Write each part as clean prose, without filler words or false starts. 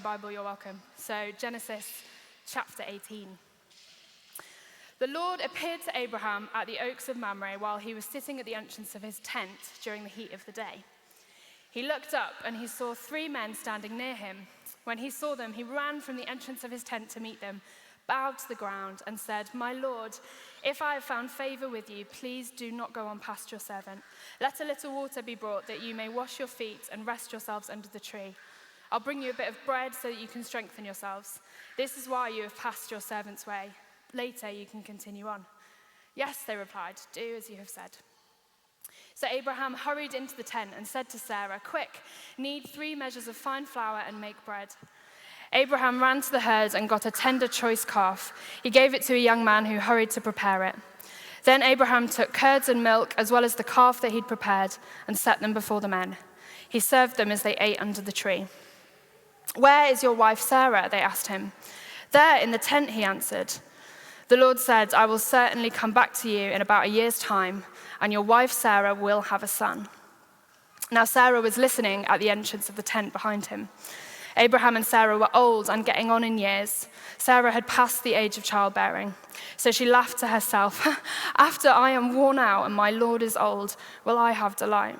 Bible, you're welcome. So Genesis chapter 18. The Lord appeared to Abraham at the oaks of Mamre while he was sitting at the entrance of his tent during the heat of the day. He looked up and he saw 3 men standing near him. When he saw them, he ran from the entrance of his tent to meet them, bowed to the ground and said, "My Lord, if I have found favor with you, please do not go on past your servant. Let a little water be brought that you may wash your feet and rest yourselves under the tree. I'll bring you a bit of bread so that you can strengthen yourselves. This is why you have passed your servant's way. Later you can continue on." "Yes," they replied, "do as you have said." So Abraham hurried into the tent and said to Sarah, "Quick, knead 3 measures of fine flour and make bread." Abraham ran to the herd and got a tender choice calf. He gave it to a young man who hurried to prepare it. Then Abraham took curds and milk as well as the calf that he'd prepared and set them before the men. He served them as they ate under the tree. "Where is your wife Sarah?" they asked him. "There in the tent," he answered. The Lord said, "I will certainly come back to you in about a year's time, and your wife Sarah will have a son." Now Sarah was listening at the entrance of the tent behind him. Abraham and Sarah were old and getting on in years. Sarah had passed the age of childbearing. So she laughed to herself, "After I am worn out and my Lord is old, will I have delight?"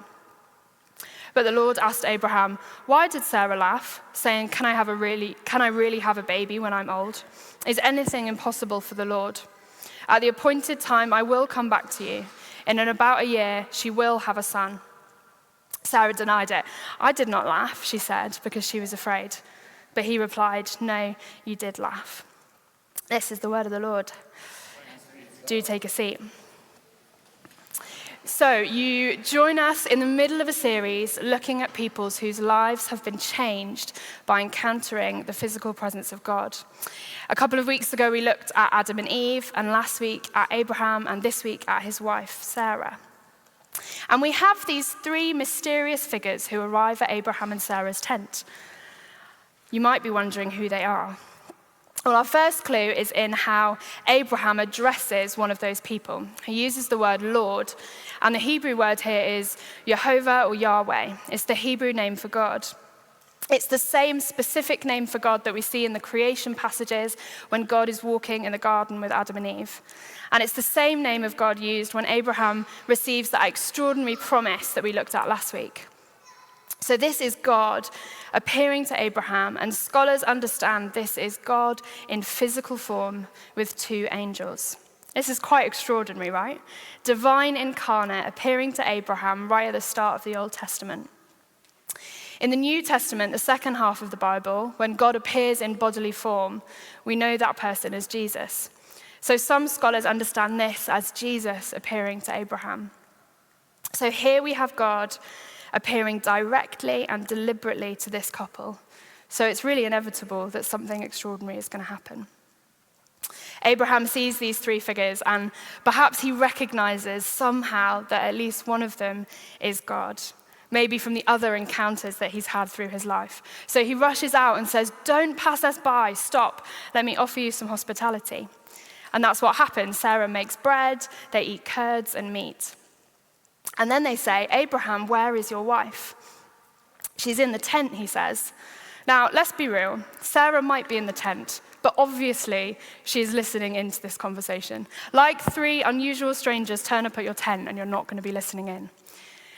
But the Lord asked Abraham, "Why did Sarah laugh, saying, can I really have a baby when I'm old? Is anything impossible for the Lord? At the appointed time, I will come back to you, and in about a year, she will have a son." Sarah denied it. "I did not laugh," she said, because she was afraid. But he replied, "No, you did laugh." This is the word of the Lord. Do take a seat. So you join us in the middle of a series looking at peoples whose lives have been changed by encountering the physical presence of God. A couple of weeks ago, we looked at Adam and Eve, and last week at Abraham, and this week at his wife, Sarah. And we have these 3 mysterious figures who arrive at Abraham and Sarah's tent. You might be wondering who they are. Well, our first clue is in how Abraham addresses one of those people. He uses the word Lord, and the Hebrew word here is Jehovah or Yahweh. It's the Hebrew name for God. It's the same specific name for God that we see in the creation passages when God is walking in the garden with Adam and Eve. And it's the same name of God used when Abraham receives that extraordinary promise that we looked at last week. So this is God appearing to Abraham, and scholars understand this is God in physical form with 2 angels. This is quite extraordinary, right? Divine incarnate appearing to Abraham right at the start of the Old Testament. In the New Testament, the second half of the Bible, when God appears in bodily form, we know that person as Jesus. So some scholars understand this as Jesus appearing to Abraham. So here we have God appearing directly and deliberately to this couple. So it's really inevitable that something extraordinary is going to happen. Abraham sees these 3 figures, and perhaps he recognizes somehow that at least one of them is God, maybe from the other encounters that he's had through his life. So he rushes out and says, "Don't pass us by, stop, let me offer you some hospitality." And that's what happens. Sarah makes bread, they eat curds and meat. And then they say, "Abraham, where is your wife?" "She's in the tent," he says. Now, let's be real. Sarah might be in the tent, but obviously she's listening into this conversation. Like 3 unusual strangers turn up at your tent and you're not going to be listening in.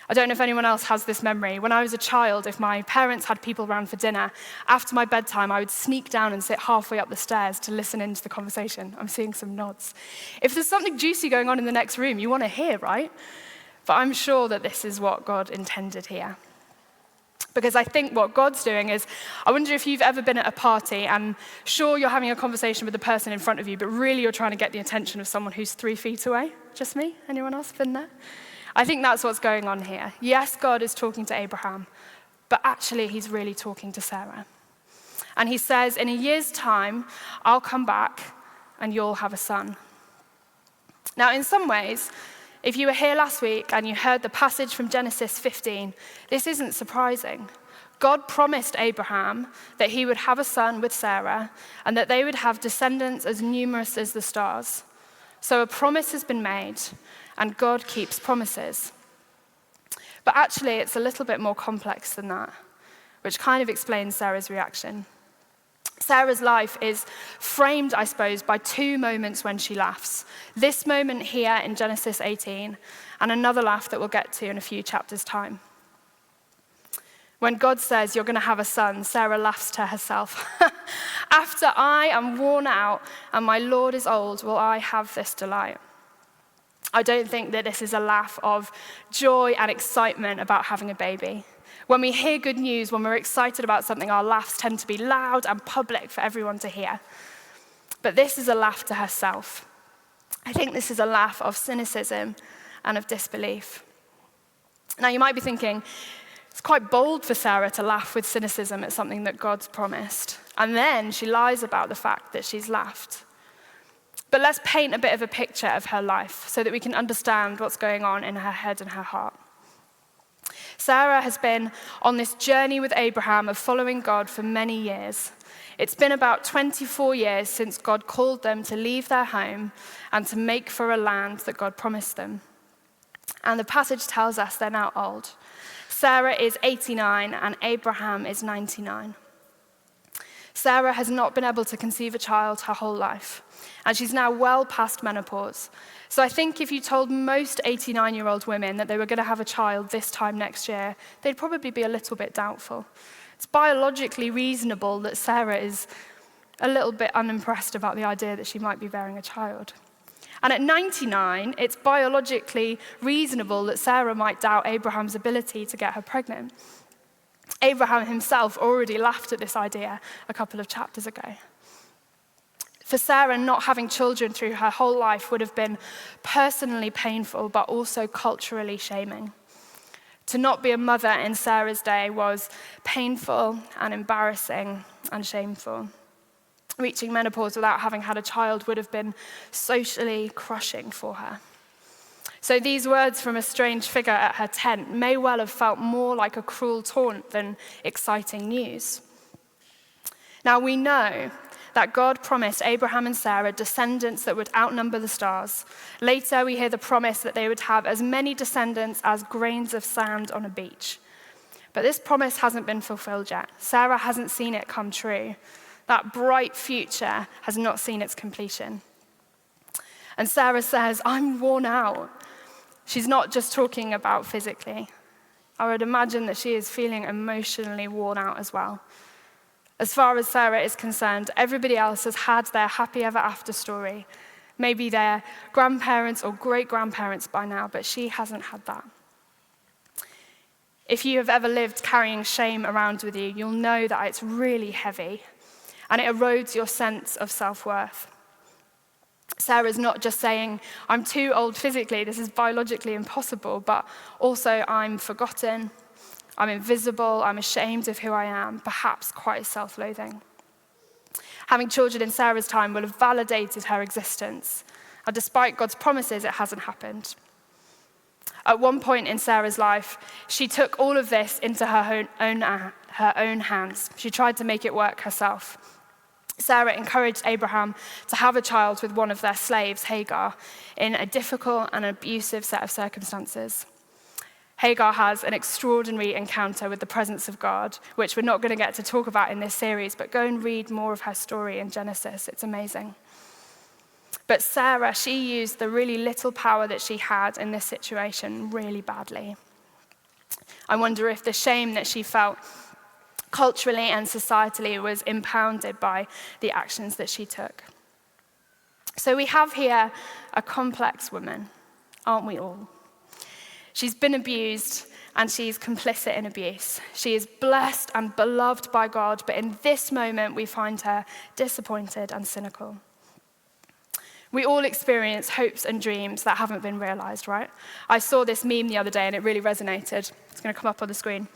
I don't know if anyone else has this memory. When I was a child, if my parents had people around for dinner, after my bedtime, I would sneak down and sit halfway up the stairs to listen into the conversation. I'm seeing some nods. If there's something juicy going on in the next room, you want to hear, right? But I'm sure that this is what God intended here. Because I think what God's doing is, I wonder if you've ever been at a party and sure you're having a conversation with the person in front of you, but really you're trying to get the attention of someone who's 3 feet away. Just me? Anyone else been there? I think that's what's going on here. Yes, God is talking to Abraham, but actually he's really talking to Sarah. And he says, in a year's time, I'll come back and you'll have a son. Now, in some ways, if you were here last week and you heard the passage from Genesis 15, this isn't surprising. God promised Abraham that he would have a son with Sarah and that they would have descendants as numerous as the stars. So a promise has been made, and God keeps promises. But actually, it's a little bit more complex than that, which kind of explains Sarah's reaction. Sarah's life is framed, I suppose, by two moments when she laughs. This moment here in Genesis 18, and another laugh that we'll get to in a few chapters' time. When God says, "You're going to have a son," Sarah laughs to herself. "After I am worn out and my Lord is old, will I have this delight?" I don't think that this is a laugh of joy and excitement about having a baby. When we hear good news, when we're excited about something, our laughs tend to be loud and public for everyone to hear. But this is a laugh to herself. I think this is a laugh of cynicism and of disbelief. Now, you might be thinking, it's quite bold for Sarah to laugh with cynicism at something that God's promised. And then she lies about the fact that she's laughed. But let's paint a bit of a picture of her life so that we can understand what's going on in her head and her heart. Sarah has been on this journey with Abraham of following God for many years. It's been about 24 years since God called them to leave their home and to make for a land that God promised them. And the passage tells us they're now old. Sarah is 89 and Abraham is 99. Sarah has not been able to conceive a child her whole life, and she's now well past menopause. So I think if you told most 89-year-old women that they were going to have a child this time next year, they'd probably be a little bit doubtful. It's biologically reasonable that Sarah is a little bit unimpressed about the idea that she might be bearing a child. And at 99, it's biologically reasonable that Sarah might doubt Abraham's ability to get her pregnant. Abraham himself already laughed at this idea a couple of chapters ago. For Sarah, not having children through her whole life would have been personally painful, but also culturally shaming. To not be a mother in Sarah's day was painful and embarrassing and shameful. Reaching menopause without having had a child would have been socially crushing for her. So these words from a strange figure at her tent may well have felt more like a cruel taunt than exciting news. Now we know that God promised Abraham and Sarah descendants that would outnumber the stars. Later, we hear the promise that they would have as many descendants as grains of sand on a beach. But this promise hasn't been fulfilled yet. Sarah hasn't seen it come true. That bright future has not seen its completion. And Sarah says, "I'm worn out." She's not just talking about physically. I would imagine that she is feeling emotionally worn out as well. As far as Sarah is concerned, everybody else has had their happy ever after story. Maybe their grandparents or great-grandparents by now, but she hasn't had that. If you have ever lived carrying shame around with you, you'll know that it's really heavy, and it erodes your sense of self-worth. Sarah's not just saying, "I'm too old physically, this is biologically impossible," but also, "I'm forgotten, I'm invisible, I'm ashamed of who I am," perhaps quite self-loathing. Having children in Sarah's time will have validated her existence, and despite God's promises, it hasn't happened. At one point in Sarah's life, she took all of this into her own hands. She tried to make it work herself. Sarah encouraged Abraham to have a child with one of their slaves, Hagar, in a difficult and abusive set of circumstances. Hagar has an extraordinary encounter with the presence of God, which we're not going to get to talk about in this series, but go and read more of her story in Genesis. It's amazing. But Sarah, she used the really little power that she had in this situation really badly. I wonder if the shame that she felt culturally and societally was impounded by the actions that she took. So we have here a complex woman, aren't we all? She's been abused and she's complicit in abuse. She is blessed and beloved by God, but in this moment we find her disappointed and cynical. We all experience hopes and dreams that haven't been realized, right? I saw this meme the other day and it really resonated. It's going to come up on the screen.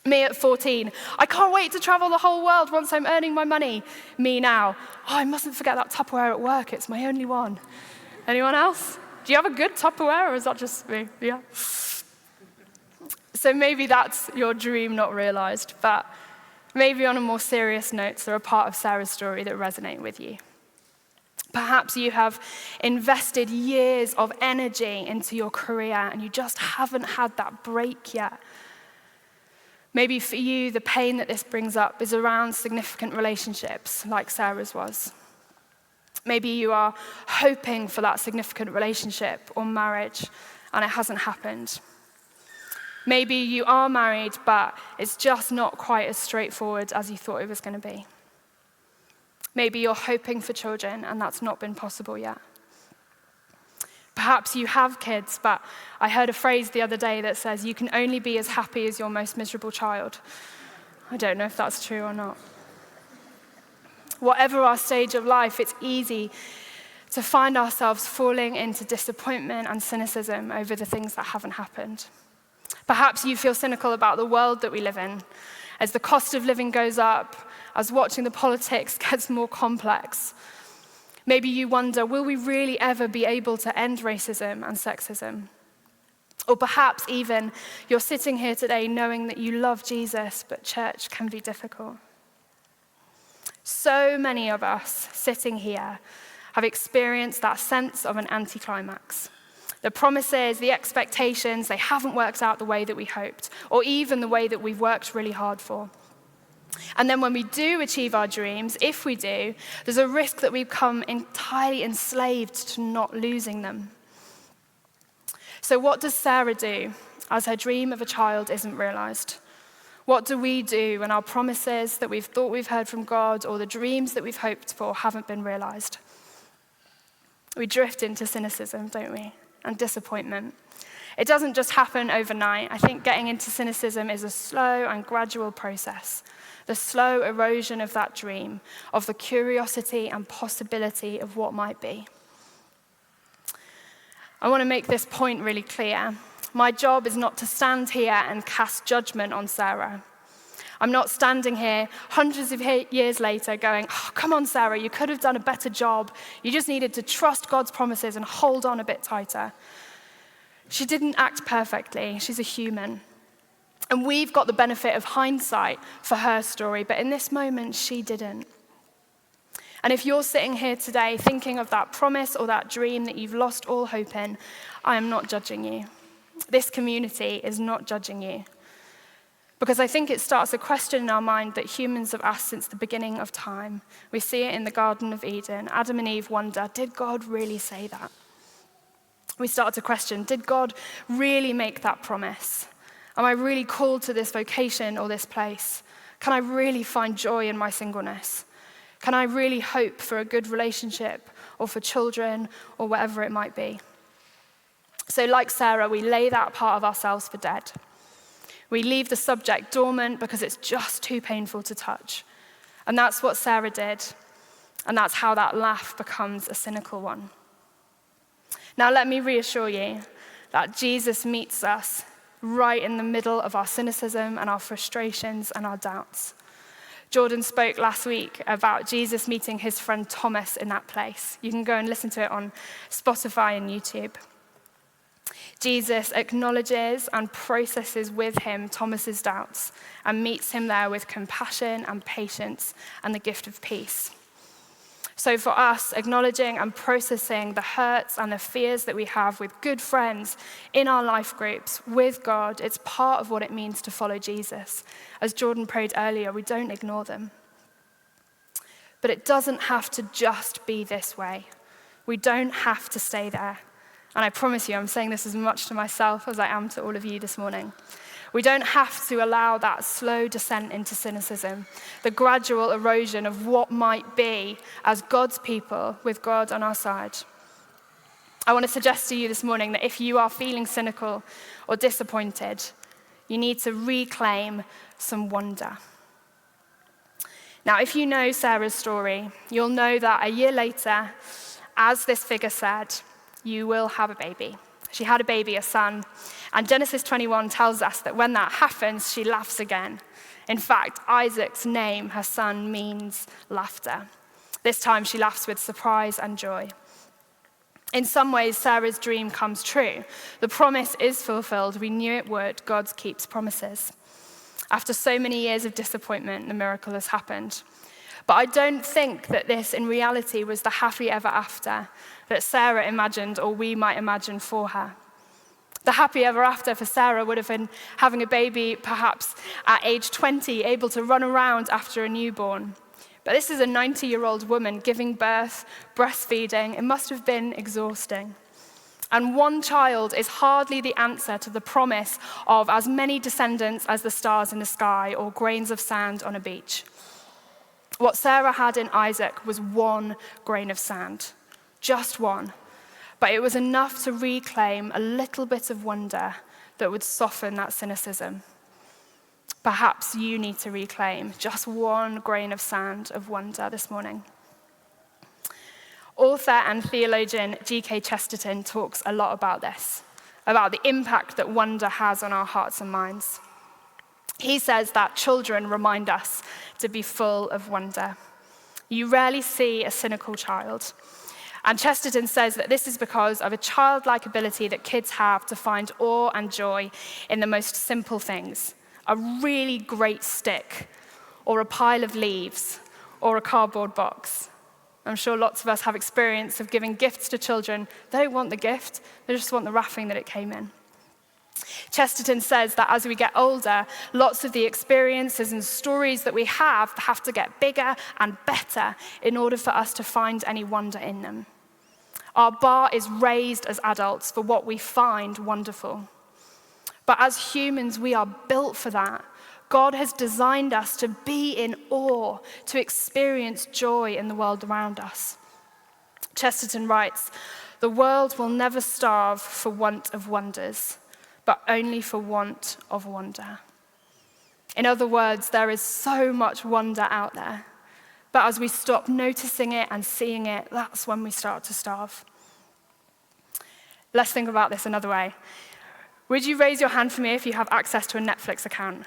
Me at 14, "I can't wait to travel the whole world once I'm earning my money." Me now, "Oh, I mustn't forget that Tupperware at work, it's my only one." Anyone else? Do you have a good Tupperware, or is that just me? Yeah. So maybe that's your dream not realized, but maybe on a more serious note, there are part of Sarah's story that resonate with you. Perhaps you have invested years of energy into your career and you just haven't had that break yet. Maybe for you, the pain that this brings up is around significant relationships, like Sarah's was. Maybe you are hoping for that significant relationship or marriage, and it hasn't happened. Maybe you are married, but it's just not quite as straightforward as you thought it was going to be. Maybe you're hoping for children, and that's not been possible yet. Perhaps you have kids, but I heard a phrase the other day that says you can only be as happy as your most miserable child. I don't know if that's true or not. Whatever our stage of life, it's easy to find ourselves falling into disappointment and cynicism over the things that haven't happened. Perhaps you feel cynical about the world that we live in, as the cost of living goes up, as watching the politics gets more complex. Maybe you wonder, will we really ever be able to end racism and sexism? Or perhaps even you're sitting here today knowing that you love Jesus, but church can be difficult. So many of us sitting here have experienced that sense of an anticlimax. The promises, the expectations, they haven't worked out the way that we hoped, or even the way that we've worked really hard for. And then when we do achieve our dreams, if we do, there's a risk that we become entirely enslaved to not losing them. So what does Sarah do as her dream of a child isn't realized? What do we do when our promises that we've thought we've heard from God or the dreams that we've hoped for haven't been realized? We drift into cynicism, don't we? And disappointment. It doesn't just happen overnight. I think getting into cynicism is a slow and gradual process. The slow erosion of that dream, of the curiosity and possibility of what might be. I want to make this point really clear. My job is not to stand here and cast judgment on Sarah. I'm not standing here hundreds of years later going, oh, come on, Sarah, you could have done a better job. You just needed to trust God's promises and hold on a bit tighter. She didn't act perfectly. She's a human. And we've got the benefit of hindsight for her story, but in this moment, she didn't. And if you're sitting here today thinking of that promise or that dream that you've lost all hope in, I am not judging you. This community is not judging you. Because I think it starts a question in our mind that humans have asked since the beginning of time. We see it in the Garden of Eden. Adam and Eve wonder, did God really say that? We start to question, did God really make that promise? Am I really called to this vocation or this place? Can I really find joy in my singleness? Can I really hope for a good relationship or for children or whatever it might be? So like Sarah, we lay that part of ourselves for dead. We leave the subject dormant because it's just too painful to touch. And that's what Sarah did. And that's how that laugh becomes a cynical one. Now let me reassure you that Jesus meets us right in the middle of our cynicism and our frustrations and our doubts. Jordan spoke last week about Jesus meeting his friend Thomas in that place. You can go and listen to it on Spotify and YouTube. Jesus acknowledges and processes with him Thomas's doubts and meets him there with compassion and patience and the gift of peace. So for us, acknowledging and processing the hurts and the fears that we have with good friends in our life groups, with God, it's part of what it means to follow Jesus. As Jordan prayed earlier, we don't ignore them. But it doesn't have to just be this way. We don't have to stay there. And I promise you, I'm saying this as much to myself as I am to all of you this morning. We don't have to allow that slow descent into cynicism, the gradual erosion of what might be as God's people with God on our side. I want to suggest to you this morning that if you are feeling cynical or disappointed, you need to reclaim some wonder. Now, if you know Sarah's story, you'll know that a year later, as this figure said, you will have a baby. She had a baby, a son. And Genesis 21 tells us that when that happens, she laughs again. In fact, Isaac's name, her son, means laughter. This time she laughs with surprise and joy. In some ways, Sarah's dream comes true. The promise is fulfilled. We knew it would. God keeps promises. After so many years of disappointment, the miracle has happened. But I don't think that this, in reality, was the happy ever after that Sarah imagined or we might imagine for her. The happy ever after for Sarah would have been having a baby perhaps at age 20, able to run around after a newborn. But this is a 90-year-old woman giving birth, breastfeeding. It must have been exhausting. And one child is hardly the answer to the promise of as many descendants as the stars in the sky or grains of sand on a beach. What Sarah had in Isaac was one grain of sand, just one. But it was enough to reclaim a little bit of wonder that would soften that cynicism. Perhaps you need to reclaim just one grain of sand of wonder this morning. Author and theologian G.K. Chesterton talks a lot about this, about the impact that wonder has on our hearts and minds. He says that children remind us to be full of wonder. You rarely see a cynical child. And Chesterton says that this is because of a childlike ability that kids have to find awe and joy in the most simple things. A really great stick, or a pile of leaves, or a cardboard box. I'm sure lots of us have experience of giving gifts to children. They don't want the gift, they just want the wrapping that it came in. Chesterton says that as we get older, lots of the experiences and stories that we have to get bigger and better in order for us to find any wonder in them. Our bar is raised as adults for what we find wonderful. But as humans, we are built for that. God has designed us to be in awe, to experience joy in the world around us. Chesterton writes, "The world will never starve for want of wonders, but only for want of wonder." In other words, there is so much wonder out there. But as we stop noticing it and seeing it, that's when we start to starve. Let's think about this another way. Would you raise your hand for me if you have access to a Netflix account?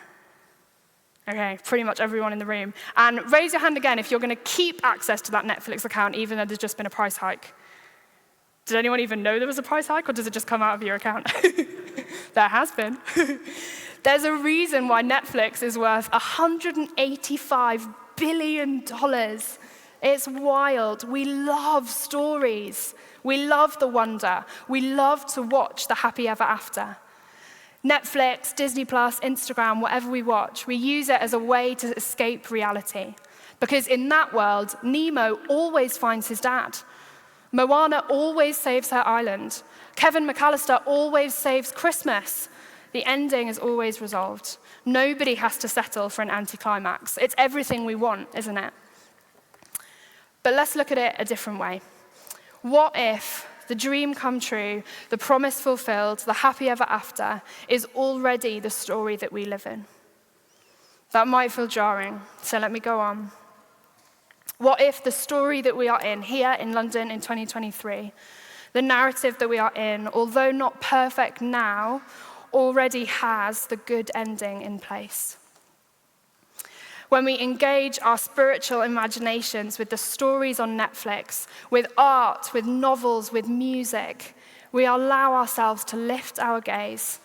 Okay, pretty much everyone in the room. And raise your hand again if you're going to keep access to that Netflix account even though there's just been a price hike. Did anyone even know there was a price hike, or does it just come out of your account? There has been. There's a reason why Netflix is worth $185 billion. It's wild. We love stories. We love the wonder. We love to watch the happy ever after. Netflix, Disney+, Instagram, whatever we watch, we use it as a way to escape reality. Because in that world, Nemo always finds his dad. Moana always saves her island. Kevin McAllister always saves Christmas. The ending is always resolved. Nobody has to settle for an anticlimax. It's everything we want, isn't it? But let's look at it a different way. What if the dream come true, the promise fulfilled, the happy ever after is already the story that we live in? That might feel jarring, so let me go on. What if the story that we are in here in London in 2023, the narrative that we are in, although not perfect now, already has the good ending in place? When we engage our spiritual imaginations with the stories on Netflix, with art, with novels, with music, we allow ourselves to lift our gaze,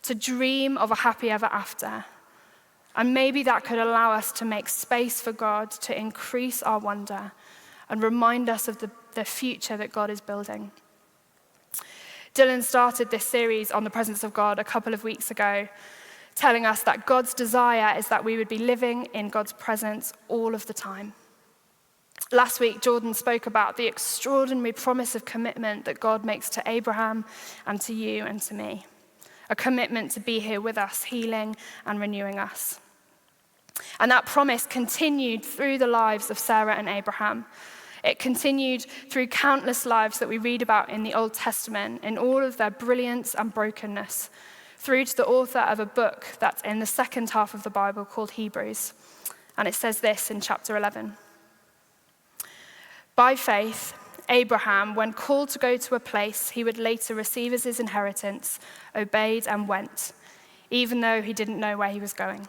to dream of a happy ever after. And maybe that could allow us to make space for God to increase our wonder and remind us of the future that God is building. Dylan started this series on the presence of God a couple of weeks ago, telling us that God's desire is that we would be living in God's presence all of the time. Last week, Jordan spoke about the extraordinary promise of commitment that God makes to Abraham and to you and to me. A commitment to be here with us, healing and renewing us. And that promise continued through the lives of Sarah and Abraham. It continued through countless lives that we read about in the Old Testament, in all of their brilliance and brokenness, through to the author of a book that's in the second half of the Bible called Hebrews. And it says this in chapter 11. By faith, Abraham, when called to go to a place he would later receive as his inheritance, obeyed and went, even though he didn't know where he was going.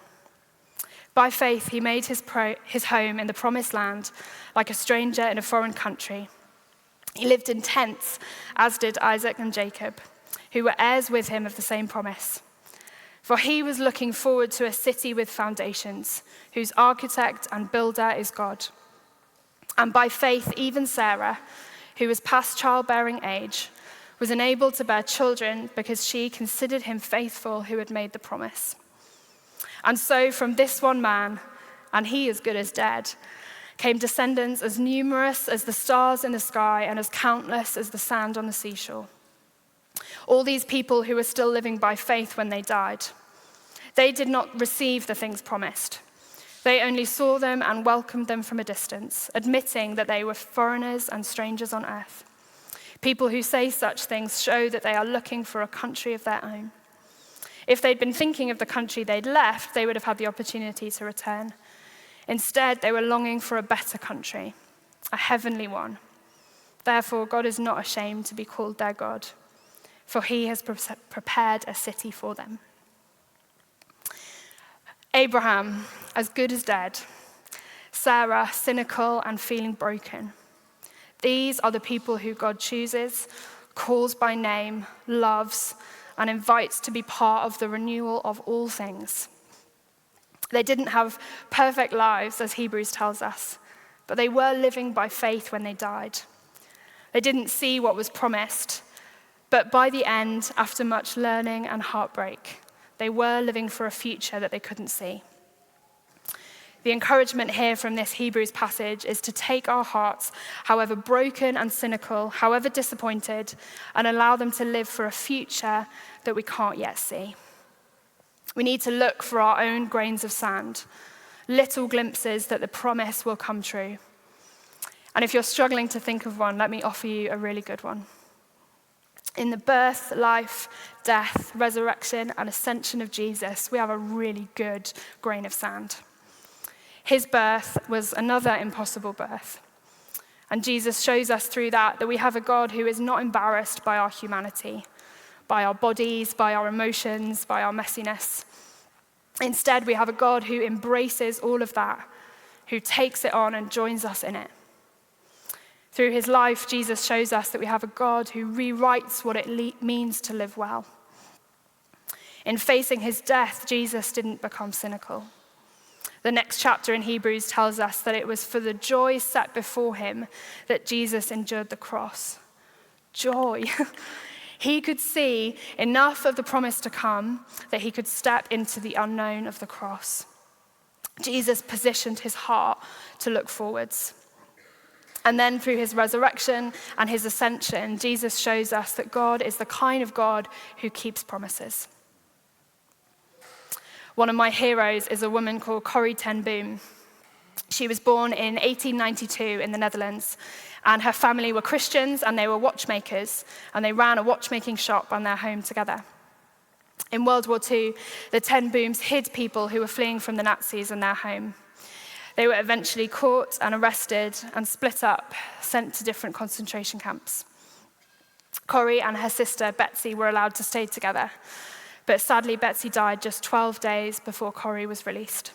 By faith, he made his home in the promised land, like a stranger in a foreign country. He lived in tents, as did Isaac and Jacob, who were heirs with him of the same promise. For he was looking forward to a city with foundations, whose architect and builder is God. And by faith, even Sarah, who was past childbearing age, was enabled to bear children because she considered him faithful who had made the promise. And so from this one man, and he as good as dead, came descendants as numerous as the stars in the sky and as countless as the sand on the seashore. All these people who were still living by faith when they died, they did not receive the things promised. They only saw them and welcomed them from a distance, admitting that they were foreigners and strangers on earth. People who say such things show that they are looking for a country of their own. If they'd been thinking of the country they'd left, they would have had the opportunity to return. Instead, they were longing for a better country, a heavenly one. Therefore, God is not ashamed to be called their God, for he has prepared a city for them. Abraham, as good as dead. Sarah, cynical and feeling broken. These are the people who God chooses, calls by name, loves, and invites to be part of the renewal of all things. They didn't have perfect lives, as Hebrews tells us, but they were living by faith when they died. They didn't see what was promised, but by the end, after much learning and heartbreak, they were living for a future that they couldn't see. The encouragement here from this Hebrews passage is to take our hearts, however broken and cynical, however disappointed, and allow them to live for a future that we can't yet see. We need to look for our own grains of sand, little glimpses that the promise will come true. And if you're struggling to think of one, let me offer you a really good one. In the birth, life, death, resurrection, and ascension of Jesus, we have a really good grain of sand. His birth was another impossible birth. And Jesus shows us through that we have a God who is not embarrassed by our humanity, by our bodies, by our emotions, by our messiness. Instead, we have a God who embraces all of that, who takes it on and joins us in it. Through his life, Jesus shows us that we have a God who rewrites what it means to live well. In facing his death, Jesus didn't become cynical. The next chapter in Hebrews tells us that it was for the joy set before him that Jesus endured the cross. Joy. He could see enough of the promise to come that he could step into the unknown of the cross. Jesus positioned his heart to look forwards. And then through his resurrection and his ascension, Jesus shows us that God is the kind of God who keeps promises. One of my heroes is a woman called Corrie ten Boom. She was born in 1892 in the Netherlands, and her family were Christians and they were watchmakers, and they ran a watchmaking shop on their home together. In World War II, the ten Booms hid people who were fleeing from the Nazis in their home. They were eventually caught and arrested and split up, sent to different concentration camps. Corrie and her sister Betsy were allowed to stay together, but sadly Betsy died just 12 days before Corrie was released.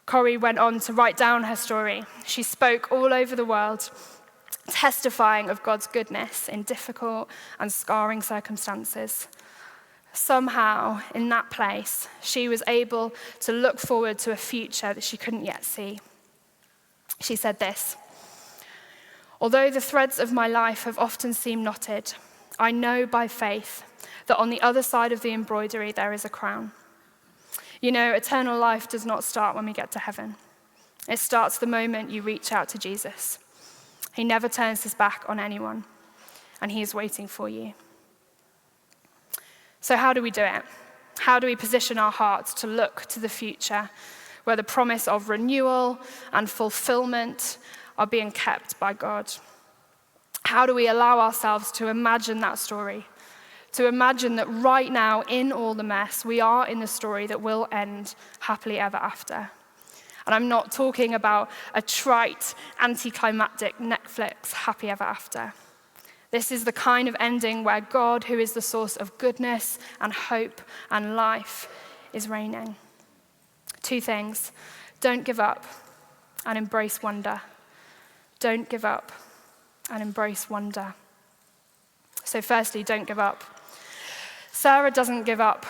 Corrie went on to write down her story. She spoke all over the world, testifying of God's goodness in difficult and scarring circumstances. Somehow, in that place, she was able to look forward to a future that she couldn't yet see. She said this: "Although the threads of my life have often seemed knotted, I know by faith that on the other side of the embroidery there is a crown. You know, eternal life does not start when we get to heaven. It starts the moment you reach out to Jesus. He never turns his back on anyone, and he is waiting for you." So how do we do it? How do we position our hearts to look to the future where the promise of renewal and fulfillment are being kept by God? How do we allow ourselves to imagine that story? To imagine that right now, in all the mess, we are in the story that will end happily ever after. And I'm not talking about a trite, anticlimactic Netflix happy ever after. This is the kind of ending where God, who is the source of goodness and hope and life, is reigning. 2 things. Don't give up and embrace wonder. Don't give up and embrace wonder. So firstly, don't give up. Sarah doesn't give up.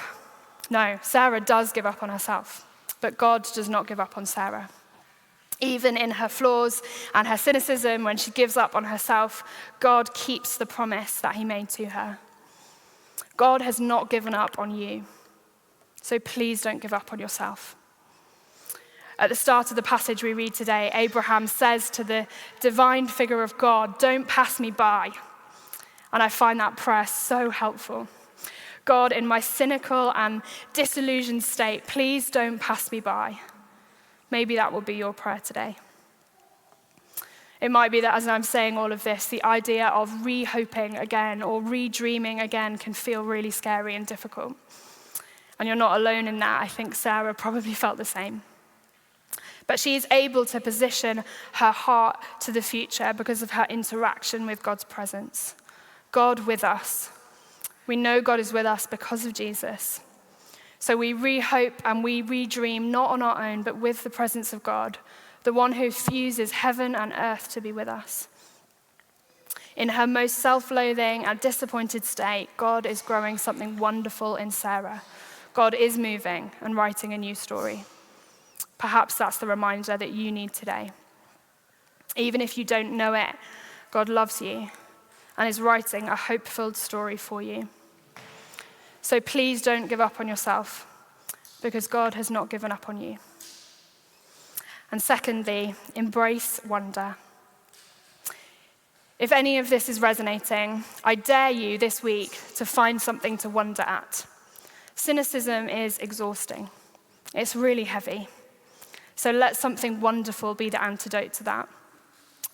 No, Sarah does give up on herself, but God does not give up on Sarah. Even in her flaws and her cynicism, when she gives up on herself, God keeps the promise that he made to her. God has not given up on you, so please don't give up on yourself. At the start of the passage we read today, Abraham says to the divine figure of God, "Don't pass me by." And I find that prayer so helpful. God, in my cynical and disillusioned state, please don't pass me by. Maybe that will be your prayer today. It might be that as I'm saying all of this, the idea of re-hoping again or re-dreaming again can feel really scary and difficult. And you're not alone in that. I think Sarah probably felt the same. But she is able to position her heart to the future because of her interaction with God's presence. God with us. We know God is with us because of Jesus. So we re-hope and we re-dream not on our own, but with the presence of God, the one who fuses heaven and earth to be with us. In her most self-loathing and disappointed state, God is growing something wonderful in Sarah. God is moving and writing a new story. Perhaps that's the reminder that you need today. Even if you don't know it, God loves you and is writing a hope-filled story for you. So please don't give up on yourself, because God has not given up on you. And secondly, embrace wonder. If any of this is resonating, I dare you this week to find something to wonder at. Cynicism is exhausting. It's really heavy. So let something wonderful be the antidote to that.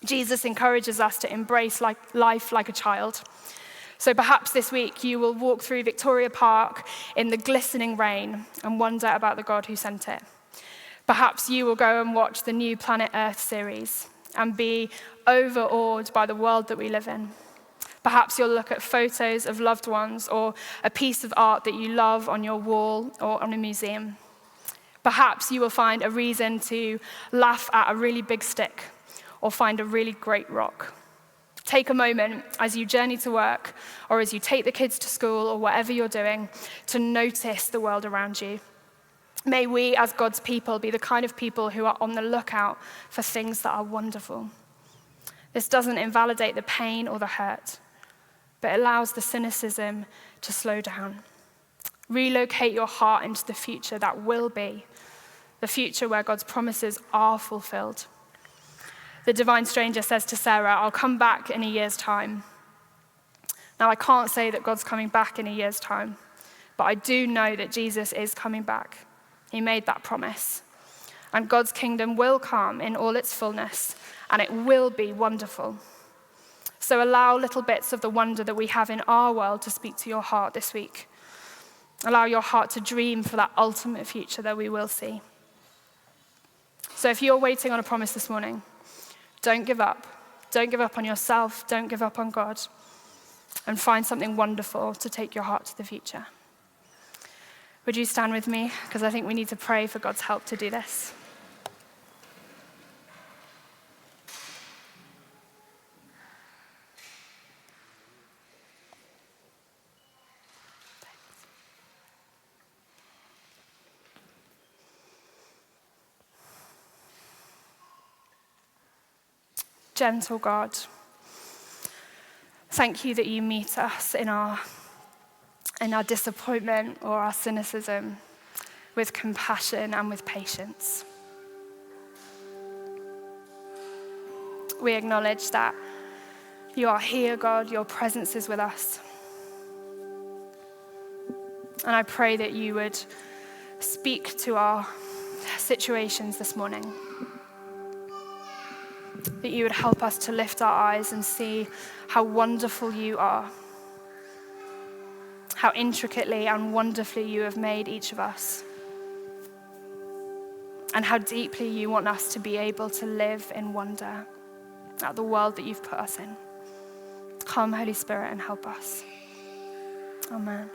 Jesus encourages us to embrace life like a child. So perhaps this week you will walk through Victoria Park in the glistening rain and wonder about the God who sent it. Perhaps you will go and watch the new Planet Earth series and be overawed by the world that we live in. Perhaps you'll look at photos of loved ones or a piece of art that you love on your wall or on a museum. Perhaps you will find a reason to laugh at a really big stick or find a really great rock. Take a moment as you journey to work or as you take the kids to school or whatever you're doing to notice the world around you. May we, as God's people, be the kind of people who are on the lookout for things that are wonderful. This doesn't invalidate the pain or the hurt, but allows the cynicism to slow down. Relocate your heart into the future that will be, the future where God's promises are fulfilled. The divine stranger says to Sarah, "I'll come back in a year's time." Now, I can't say that God's coming back in a year's time, but I do know that Jesus is coming back. He made that promise. And God's kingdom will come in all its fullness, and it will be wonderful. So allow little bits of the wonder that we have in our world to speak to your heart this week. Allow your heart to dream for that ultimate future that we will see. So if you're waiting on a promise this morning, don't give up. Don't give up on yourself. Don't give up on God. And find something wonderful to take your heart to the future. Would you stand with me? Because I think we need to pray for God's help to do this. Gentle God, thank you that you meet us in our disappointment or our cynicism with compassion and with patience. We acknowledge that you are here, God, your presence is with us. And I pray that you would speak to our situations this morning. That you would help us to lift our eyes and see how wonderful you are. How intricately and wonderfully you have made each of us. And how deeply you want us to be able to live in wonder at the world that you've put us in. Come, Holy Spirit, and help us. Amen.